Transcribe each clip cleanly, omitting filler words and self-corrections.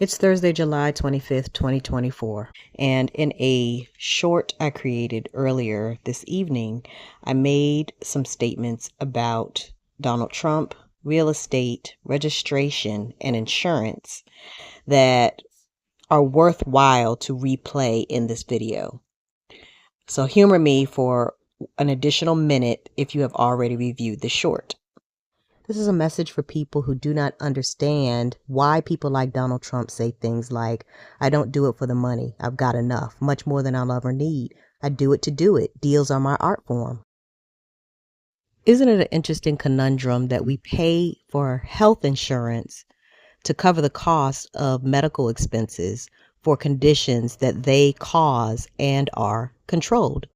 It's Thursday, July 25th, 2024. And in a short I created earlier this evening, I made some statements about Donald Trump, real estate, registration, and insurance that are worthwhile to replay in this video. So humor me for an additional minute if you have already reviewed the short. This is a message for people who do not understand why people like Donald Trump say things like, I don't do it for the money. I've got enough, much more than I'll ever need. I do it to do it. Deals are my art form. Isn't it an interesting conundrum that we pay for health insurance to cover the cost of medical expenses for conditions that they cause and are controlled?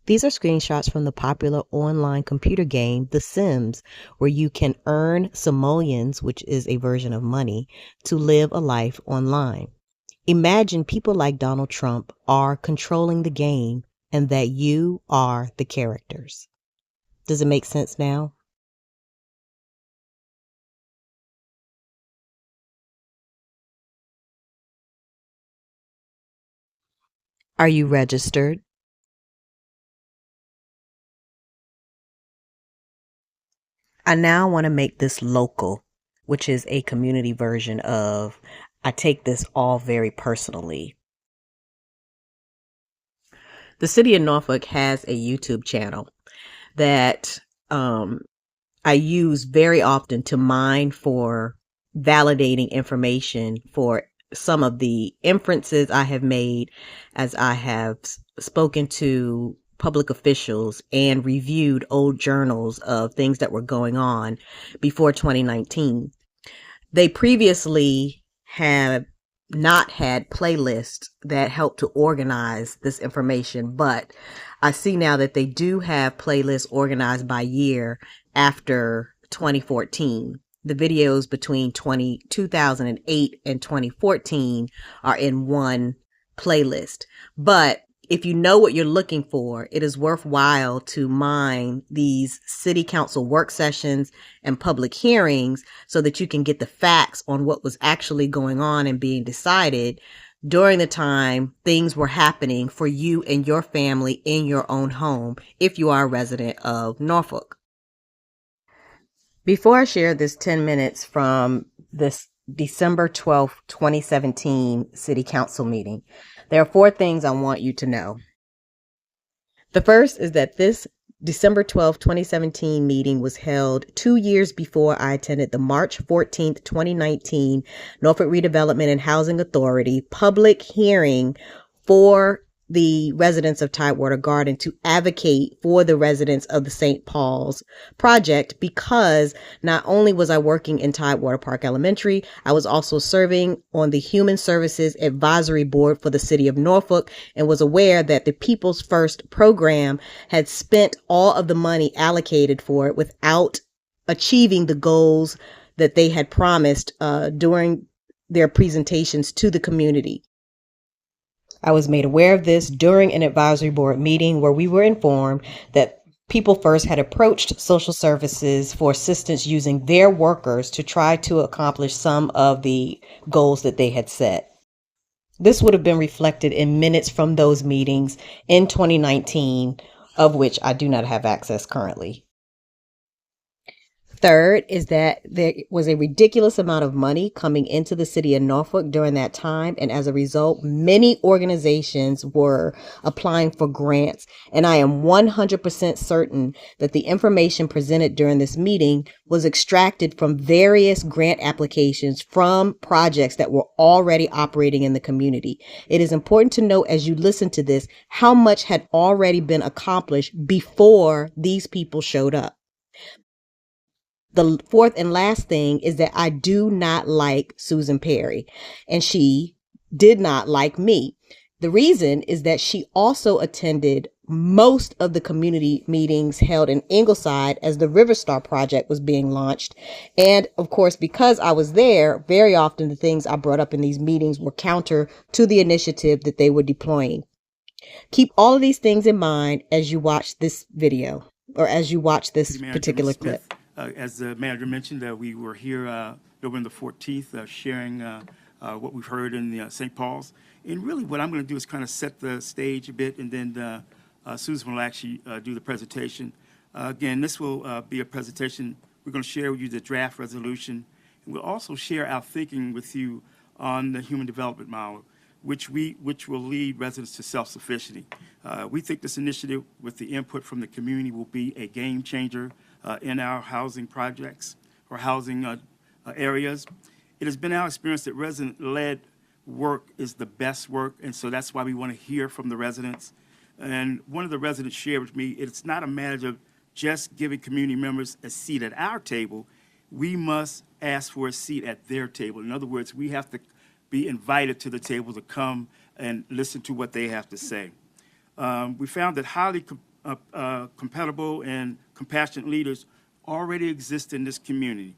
These are screenshots from the popular online computer game, The Sims, where you can earn simoleons, which is a version of money, to live a life online. Imagine people like Donald Trump are controlling the game and that you are the characters. Does it make sense now? Are you registered? I now want to make this local, which is a community version of I take this all very personally. The city of Norfolk has a YouTube channel that I use very often to mine for validating information for some of the inferences I have made as I have spoken to public officials and reviewed old journals of things that were going on before 2019. They previously had not had playlists that help to organize this information, but I see now that they do have playlists organized by year after 2014. The videos between 2008 and 2014 are in one playlist. But if you know what you're looking for, it is worthwhile to mine these city council work sessions and public hearings so that you can get the facts on what was actually going on and being decided during the time things were happening for you and your family in your own home if you are a resident of Norfolk. Before I share this 10 minutes from this December 12th, 2017 City Council meeting, there are 4 things I want you to know. The first is that this December 12th, 2017 meeting was held 2 years before I attended the March 14th, 2019 Norfolk Redevelopment and Housing Authority public hearing for the residents of Tidewater Garden to advocate for the residents of the St. Paul's project, because not only was I working in Tidewater Park Elementary, I was also serving on the Human Services Advisory Board for the City of Norfolk and was aware that the People's First program had spent all of the money allocated for it without achieving the goals that they had promised during their presentations to the community. I was made aware of this during an advisory board meeting where we were informed that People First had approached social services for assistance using their workers to try to accomplish some of the goals that they had set. This would have been reflected in minutes from those meetings in 2019, of which I do not have access currently. Third is that there was a ridiculous amount of money coming into the city of Norfolk during that time. And as a result, many organizations were applying for grants. And I am 100% certain that the information presented during this meeting was extracted from various grant applications from projects that were already operating in the community. It is important to note as you listen to this, how much had already been accomplished before these people showed up. The fourth and last thing is that I do not like Susan Perry, and she did not like me. The reason is that she also attended most of the community meetings held in Ingleside as the River Star project was being launched. And of course, because I was there, very often the things I brought up in these meetings were counter to the initiative that they were deploying. Keep all of these things in mind as you watch this video or as you watch this particular clip. As the manager mentioned, we were here November the 14th sharing what we've heard in the St. Paul's. And really what I'm going to do is kind of set the stage a bit, and then Susan will actually do the presentation. Again, this will be a presentation. We're going to share with you the draft resolution. And we'll also share our thinking with you on the human development model, which will lead residents to self-sufficiency. We think this initiative, with the input from the community, will be a game changer in our housing projects or housing areas. It has been our experience that resident-led work is the best work, and so that's why we want to hear from the residents. And one of the residents shared with me, it's not a matter of just giving community members a seat at our table. We must ask for a seat at their table. In other words, we have to be invited to the table to come and listen to what they have to say. We found that highly compatible and compassionate leaders already exist in this community.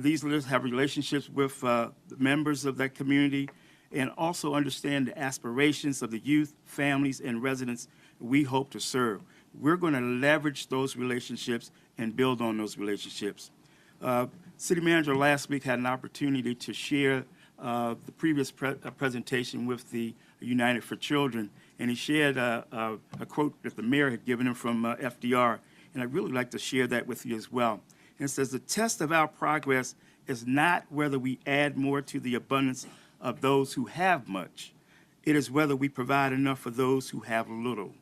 These leaders have relationships with the members of that community and also understand the aspirations of the youth, families, and residents we hope to serve. We're going to leverage those relationships and build on those relationships. City Manager last week had an opportunity to share the previous presentation with the United for Children, and he shared a quote that the mayor had given him from FDR, and I'd really like to share that with you as well. And it says, the test of our progress is not whether we add more to the abundance of those who have much. It is whether we provide enough for those who have little.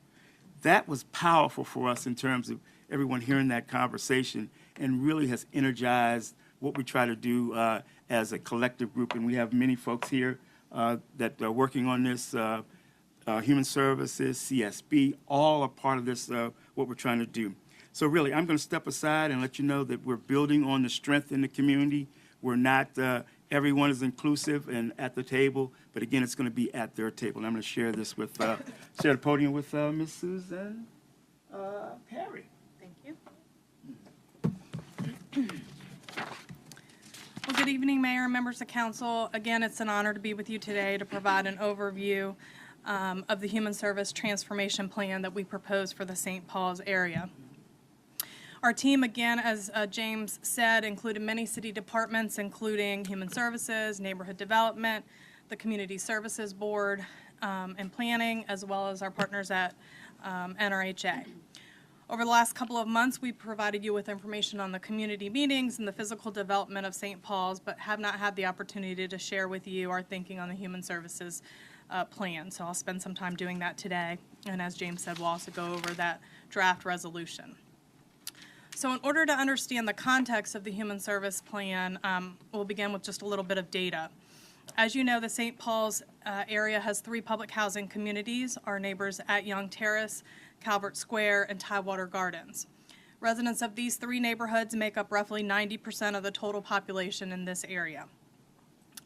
That was powerful for us in terms of everyone hearing that conversation, and really has energized what we try to do as a collective group. And we have many folks here that are working on this, Human Services, CSB, all are part of this, what we're trying to do. So really, I'm going to step aside and let you know that we're building on the strength in the community. We're not, everyone is inclusive and at the table, but again, it's going to be at their table. And I'm going to share this with, share the podium with Ms. Susan Perry. Thank you. Well, good evening, Mayor and members of council. Again, it's an honor to be with you today to provide an overview of the Human Service Transformation Plan that we propose for the St. Paul's area. Our team, again, as James said, included many city departments, including Human Services, Neighborhood Development, the Community Services Board, and Planning, as well as our partners at NRHA. Over the last couple of months, we provided you with information on the community meetings and the physical development of St. Paul's, but have not had the opportunity to share with you our thinking on the Human Services plan. So I'll spend some time doing that today. And as James said, we'll also go over that draft resolution. So in order to understand the context of the Human Service Plan, we'll begin with just a little bit of data. As you know, the St. Paul's area has 3 public housing communities, our neighbors at Young Terrace, Calvert Square, and Tidewater Gardens. Residents of these 3 neighborhoods make up roughly 90% of the total population in this area.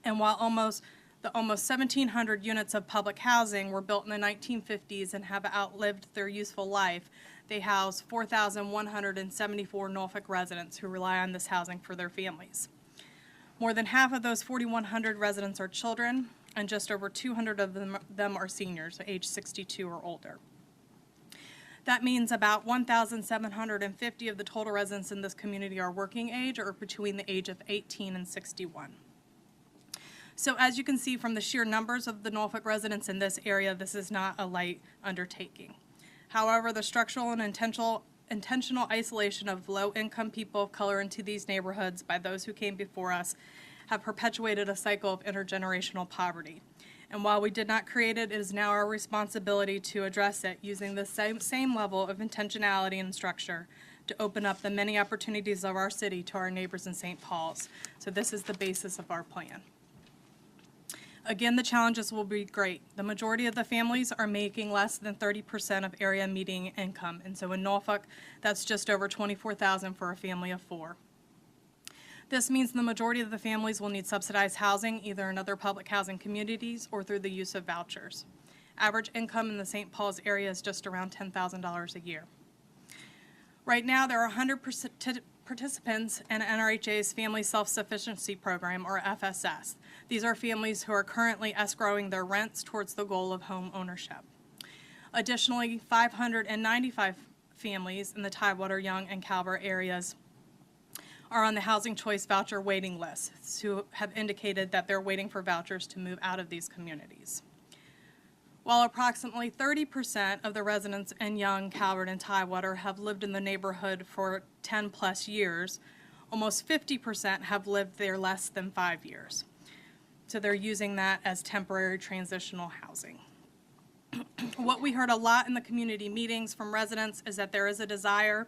And while almost 1,700 units of public housing were built in the 1950s and have outlived their useful life, they house 4,174 Norfolk residents who rely on this housing for their families. More than half of those 4,100 residents are children, and just over 200 of them are seniors, age 62 or older. That means about 1,750 of the total residents in this community are working age or between the age of 18 and 61. So as you can see from the sheer numbers of the Norfolk residents in this area, this is not a light undertaking. However, the structural and intentional isolation of low-income people of color into these neighborhoods by those who came before us have perpetuated a cycle of intergenerational poverty. And while we did not create it, it is now our responsibility to address it using the same level of intentionality and structure to open up the many opportunities of our city to our neighbors in St. Paul's. So this is the basis of our plan. Again, the challenges will be great. The majority of the families are making less than 30% of area median income. And so in Norfolk, that's just over $24,000 for a family of 4. This means the majority of the families will need subsidized housing, either in other public housing communities or through the use of vouchers. Average income in the St. Paul's area is just around $10,000 a year. Right now, there are 100 participants in NRHA's Family Self-Sufficiency Program, or FSS. These are families who are currently escrowing their rents towards the goal of home ownership. Additionally, 595 families in the Tidewater, Young, and Calvert areas are on the Housing Choice Voucher waiting list who have indicated that they're waiting for vouchers to move out of these communities. While approximately 30% of the residents in Young, Calvert, and Tidewater have lived in the neighborhood for 10 plus years, almost 50% have lived there less than 5 years. So they're using that as temporary transitional housing. What we heard a lot in the community meetings from residents is that there is a desire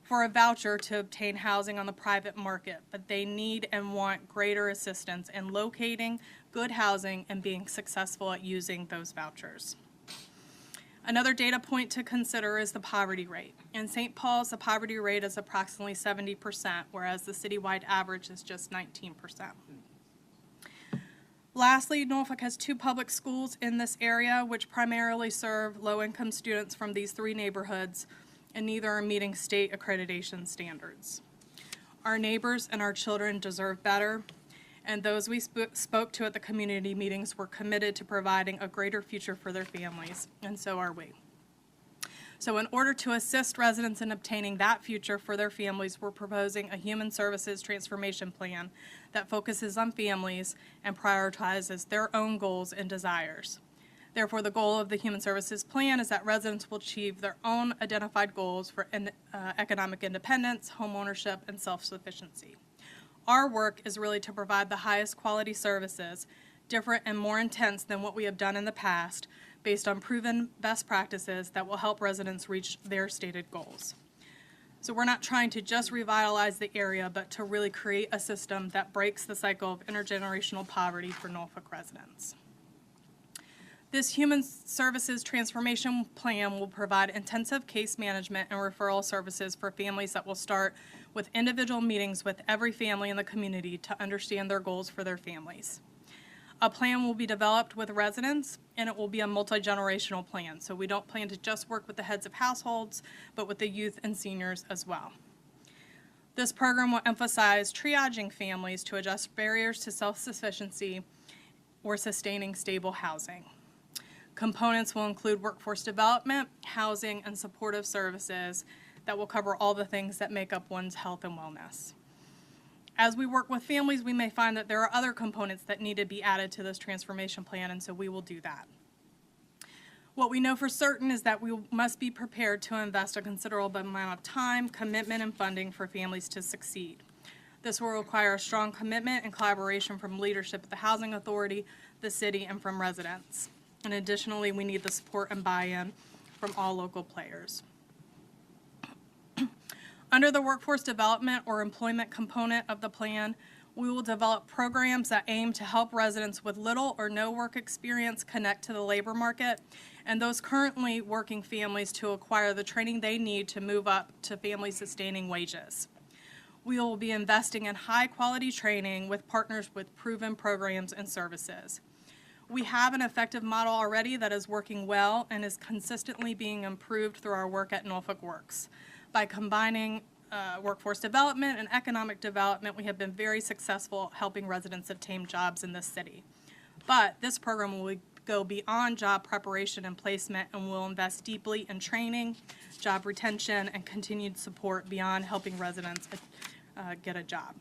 for a voucher to obtain housing on the private market, but they need and want greater assistance in locating good housing and being successful at using those vouchers. Another data point to consider is the poverty rate. In St. Paul's, the poverty rate is approximately 70%, whereas the citywide average is just 19%. Lastly, Norfolk has 2 public schools in this area, which primarily serve low-income students from these 3 neighborhoods, and neither are meeting state accreditation standards. Our neighbors and our children deserve better, and those we spoke to at the community meetings were committed to providing a greater future for their families, and so are we. So in order to assist residents in obtaining that future for their families, we're proposing a human services transformation plan that focuses on families and prioritizes their own goals and desires. Therefore, the goal of the human services plan is that residents will achieve their own identified goals for economic independence, home ownership, and self-sufficiency. Our work is really to provide the highest quality services, different and more intense than what we have done in the past, based on proven best practices that will help residents reach their stated goals. So we're not trying to just revitalize the area, but to really create a system that breaks the cycle of intergenerational poverty for Norfolk residents. This human services transformation plan will provide intensive case management and referral services for families that will start with individual meetings with every family in the community to understand their goals for their families. A plan will be developed with residents, and it will be a multi-generational plan. So we don't plan to just work with the heads of households, but with the youth and seniors as well. This program will emphasize triaging families to adjust barriers to self-sufficiency or sustaining stable housing. Components will include workforce development, housing, and supportive services that will cover all the things that make up one's health and wellness. As we work with families, we may find that there are other components that need to be added to this transformation plan, and so we will do that. What we know for certain is that we must be prepared to invest a considerable amount of time, commitment, and funding for families to succeed. This will require a strong commitment and collaboration from leadership at the Housing Authority, the city, and from residents. And additionally, we need the support and buy-in from all local players. Under the workforce development or employment component of the plan, we will develop programs that aim to help residents with little or no work experience connect to the labor market, and those currently working families to acquire the training they need to move up to family-sustaining wages. We will be investing in high-quality training with partners with proven programs and services. We have an effective model already that is working well and is consistently being improved through our work at Norfolk Works. By combining workforce development and economic development, we have been very successful helping residents obtain jobs in this city. But this program will go beyond job preparation and placement and will invest deeply in training, job retention, and continued support beyond helping residents get a job.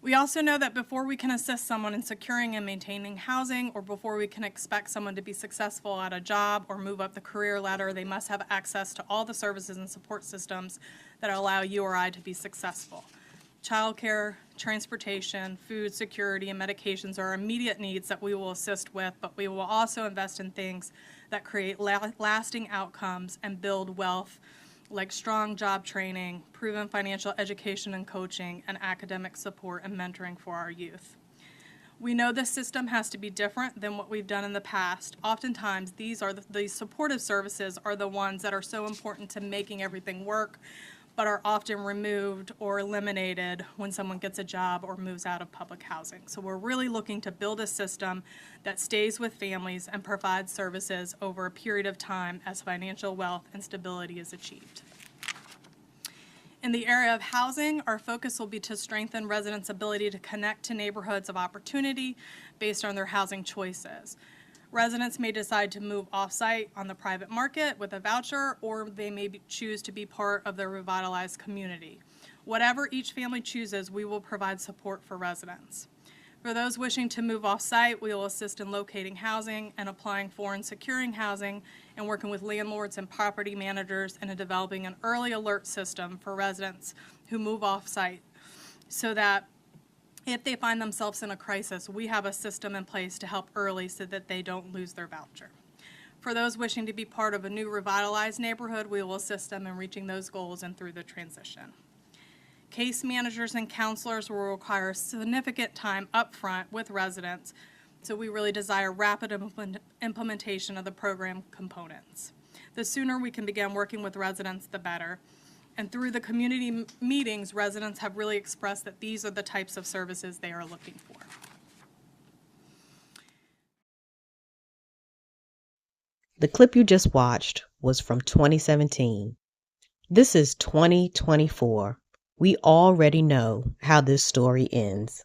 We also know that before we can assist someone in securing and maintaining housing, or before we can expect someone to be successful at a job or move up the career ladder, they must have access to all the services and support systems that allow you or I to be successful. Childcare, transportation, food security, and medications are immediate needs that we will assist with, but we will also invest in things that create lasting outcomes and build wealth, like strong job training, proven financial education and coaching, and academic support and mentoring for our youth. We know this system has to be different than what we've done in the past. Oftentimes, these supportive services are the ones that are so important to making everything work, but are often removed or eliminated when someone gets a job or moves out of public housing. So we're really looking to build a system that stays with families and provides services over a period of time as financial wealth and stability is achieved. In the area of housing, our focus will be to strengthen residents' ability to connect to neighborhoods of opportunity based on their housing choices. Residents may decide to move off-site on the private market with a voucher, or they may choose to be part of the revitalized community. Whatever each family chooses, we will provide support for residents. For those wishing to move off-site, we will assist in locating housing and applying for and securing housing, and working with landlords and property managers and in developing an early alert system for residents who move off-site, so that if they find themselves in a crisis, we have a system in place to help early so that they don't lose their voucher. For those wishing to be part of a new revitalized neighborhood, we will assist them in reaching those goals and through the transition. Case managers and counselors will require significant time upfront with residents, so we really desire rapid implementation of the program components. The sooner we can begin working with residents, the better. And through the community meetings, residents have really expressed that these are the types of services they are looking for. The clip you just watched was from 2017. This is 2024. We already know how this story ends.